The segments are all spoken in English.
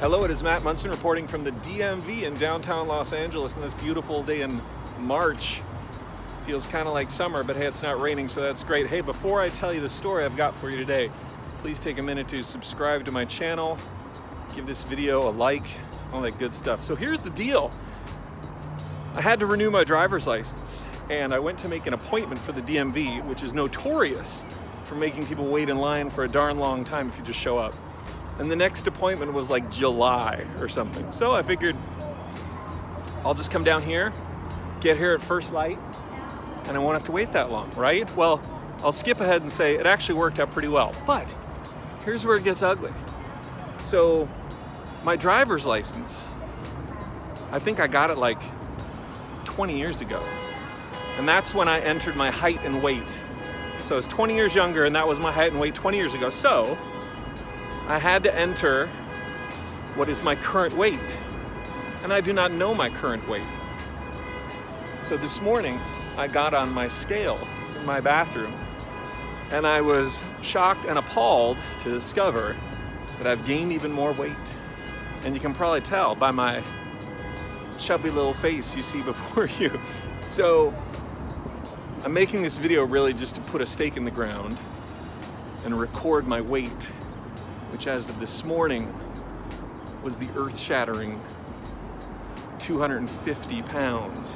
Hello, it is Matt Munson reporting from the DMV in downtown Los Angeles on this beautiful day in March. Feels kind of like summer, but hey, it's not raining, so that's great. Hey, before I tell you the story I've got for you today, please take a minute to subscribe to my channel, give this video a like, all that good stuff. So here's the deal. I had to renew my driver's license, and I went to make an appointment for the DMV, which is notorious for making people wait in line for a darn long time if you just show up. And the next appointment was like July or something. So I figured I'll just come down here, get here at first light, and I won't have to wait that long, right? Well, I'll skip ahead and say it actually worked out pretty well. But here's where it gets ugly. So my driver's license, I think I got it like 20 years ago. And that's when I entered my height and weight. So I was 20 years younger, and that was my height and weight 20 years ago. So I had to enter what is my current weight, and I do not know my current weight. So this morning, I got on my scale in my bathroom, and I was shocked and appalled to discover that I've gained even more weight. And you can probably tell by my chubby little face you see before you. So I'm making this video really just to put a stake in the ground and record my weight, which as of this morning was the earth-shattering 250 pounds,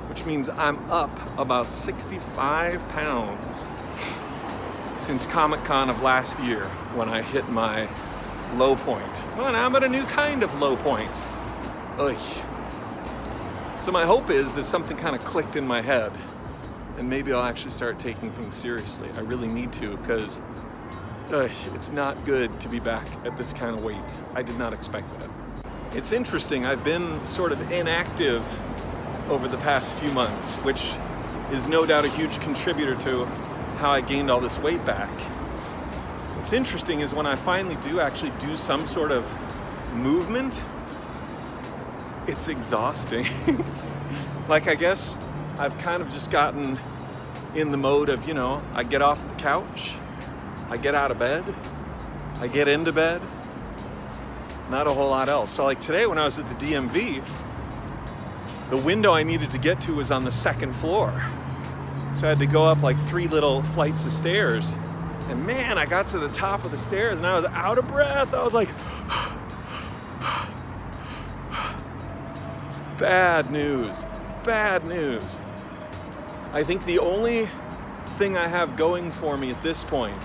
which means I'm up about 65 pounds since Comic-Con of last year when I hit my low point. Well, now I'm at a new kind of low point. Ugh. So my hope is that something kind of clicked in my head, and maybe I'll actually start taking things seriously. I really need to, because it's not good to be back at this kind of weight. I did not expect that. It's interesting, I've been sort of inactive over the past few months, which is no doubt a huge contributor to how I gained all this weight back. What's interesting is when I finally do actually do some sort of movement, it's exhausting. Like, I guess I've kind of just gotten in the mode of, I get off the couch, I get out of bed, I get into bed, not a whole lot else. So like today when I was at the DMV, the window I needed to get to was on the second floor. So I had to go up like 3 little flights of stairs. And man, I got to the top of the stairs and I was out of breath. I was like, it's bad news, bad news. I think the only thing I have going for me at this point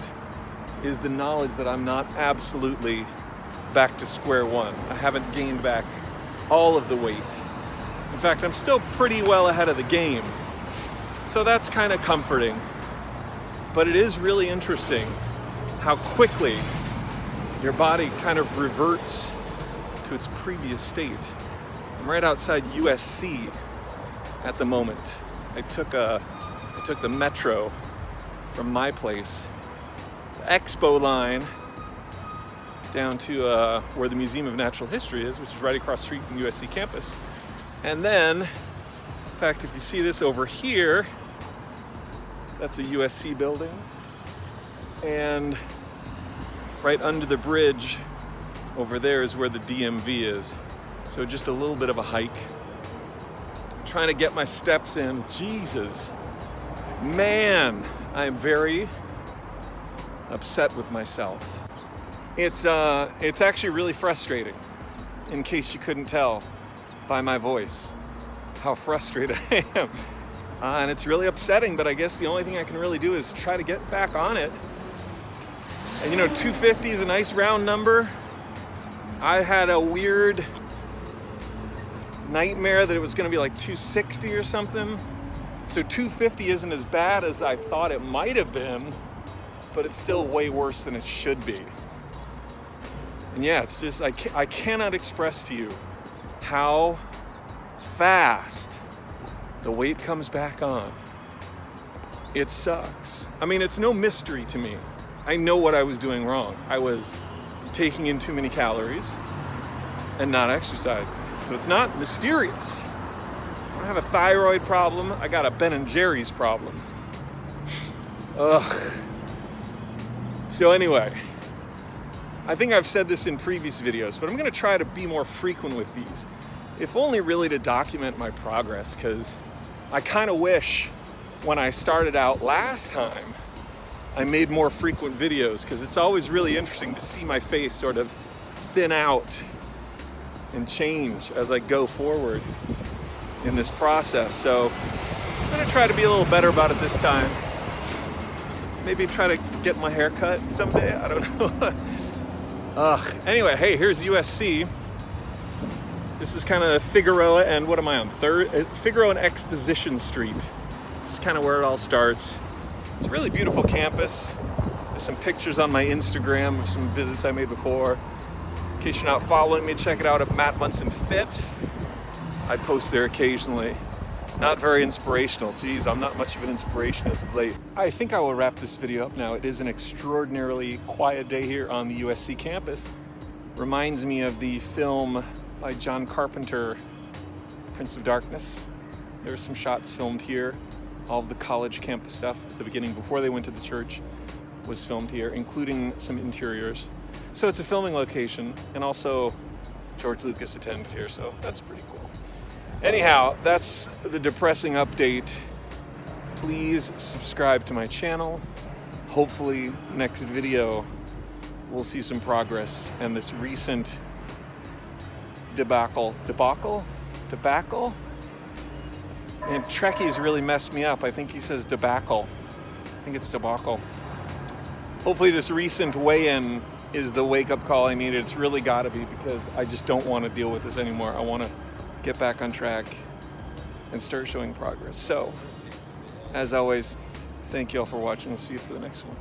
is the knowledge that I'm not absolutely back to square one. I haven't gained back all of the weight. In fact, I'm still pretty well ahead of the game. So that's kind of comforting. But it is really interesting how quickly your body kind of reverts to its previous state. I'm right outside USC at the moment. I took the metro from my place, the Expo line, down to where the Museum of Natural History is, which is right across the street from USC campus. And then, in fact, if you see this over here, that's a USC building. And right under the bridge over there is where the DMV is. So just a little bit of a hike. Trying to get my steps in. Jesus, man, I am very upset with myself. It's actually really frustrating, in case you couldn't tell by my voice how frustrated I am. And it's really upsetting, but I guess the only thing I can really do is try to get back on it. And 250 is a nice round number. I had a weird nightmare that it was gonna be like 260 or something. So 250 isn't as bad as I thought it might have been, but it's still way worse than it should be. And yeah, it's just, I cannot express to you how fast the weight comes back on. It sucks. I mean, it's no mystery to me. I know what I was doing wrong. I was taking in too many calories and not exercising. So it's not mysterious. I don't have a thyroid problem. I got a Ben & Jerry's problem. Ugh. So anyway, I think I've said this in previous videos, but I'm gonna try to be more frequent with these, if only really to document my progress, because I kind of wish when I started out last time, I made more frequent videos, because it's always really interesting to see my face sort of thin out and change as I go forward in this process. So I'm gonna try to be a little better about it this time. Maybe try to get my hair cut someday, I don't know. Anyway, hey, here's USC. This is kind of Figueroa and what am I on? Figueroa and Exposition Street. This is kind of where it all starts. It's a really beautiful campus. There's some pictures on my Instagram of some visits I made before. In case you're not following me, check it out at Matt Munson Fit. I post there occasionally. Not very inspirational. Geez, I'm not much of an inspiration as of late. I think I will wrap this video up now. It is an extraordinarily quiet day here on the USC campus. Reminds me of the film by John Carpenter, Prince of Darkness. There's some shots filmed here. All of the college campus stuff at the beginning, before they went to the church, was filmed here, including some interiors. So it's a filming location, and also George Lucas attended here, so that's pretty cool. Anyhow, that's the depressing update. Please subscribe to my channel. Hopefully next video we'll see some progress, and this recent debacle? And Trekkie's really messed me up. I think he says debacle. I think it's debacle. Hopefully this recent weigh-in is the wake-up call I needed. It's really gotta be, because I just don't want to deal with this anymore. I want to get back on track and start showing progress. So, as always, thank you all for watching. We'll see you for the next one.